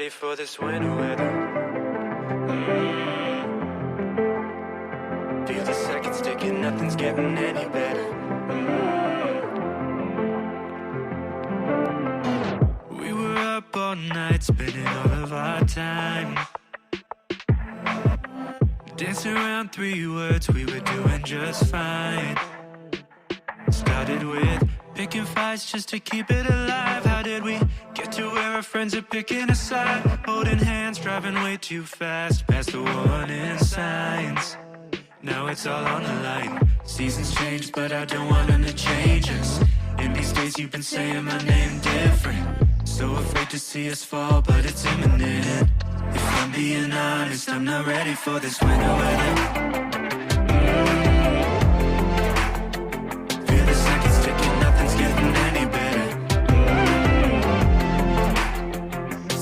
ready for this winter weather. Feel the seconds ticking, nothing's getting any better. We were up all night, spending all of our time, dancing around 3 words, we were doing just fine. Started with picking fights just to keep it alive. How did we get to where our friends are picking a side? Holding hands, driving way too fast, past the warning signs. Now it's all on the line. Seasons change, but I don't want them to change us. In these days you've been saying my name different. So afraid to see us fall, but it's imminent. If I'm being honest, I'm not ready for this winter weather. Feel the seconds ticking, nothing's getting any better.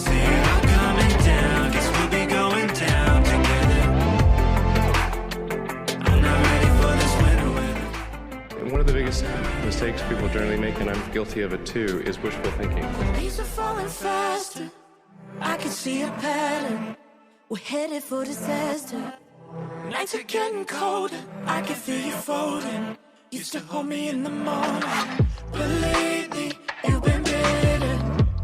See it all coming down, guess we'll be going down together. I'm not ready for this winter weather. One of the biggest mistakes people generally make, and I'm guilty of it too, is wishful thinking. Leaves are falling faster, I can see a pattern. We're headed for disaster. Nights are getting colder, I can feel you folding. Used to hold me in the morning, but lately you've been bitter,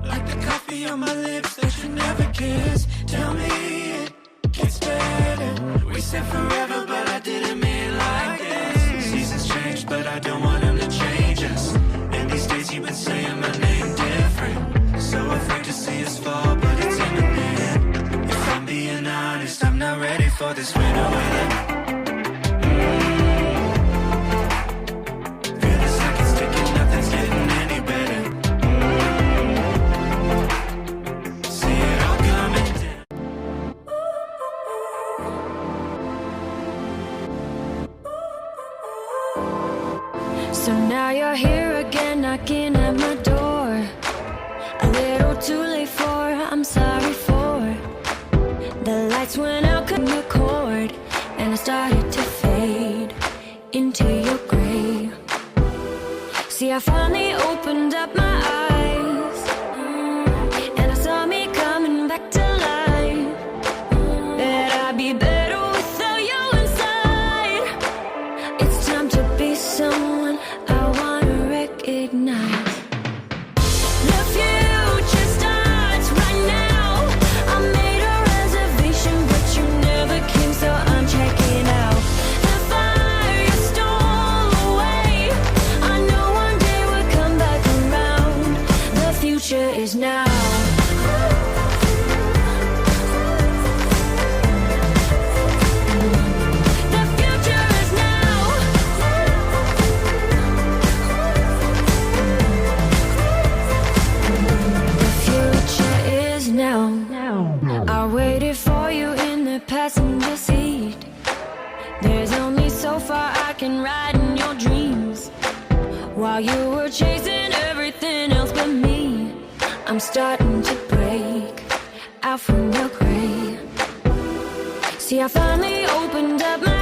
like the coffee on my lips that you never kissed. Tell me it gets better. We said forever, but I didn't mean it like this. Seasons change, but I don't want them to change us. And these days you've been saying my name different. So afraid to see us fall, but it's imminent. If I'm being honest, I'm not ready for this winter weather. Feel the seconds ticking, nothing's getting any better. See it all coming down. So now you're here again, knocking at my door. A little too late for, I'm sorry for. The lights went out, couldn't record, and I started to fade into your gray. See, I finally opened up my eyes, and I saw me coming back to life. That I'd be better without you inside. It's time to be someone I wanna recognize. The future starts right now. I made a reservation, but you never came, so I'm checking out. The fire you stole away, I know one day we'll come back around. The future is now. The future is now. The future is now. I waited for you in the passenger seat. There's only so far I can ride in your dreams. While you were chasing everything else but me, I'm starting to break out from your gray. See, I finally opened up my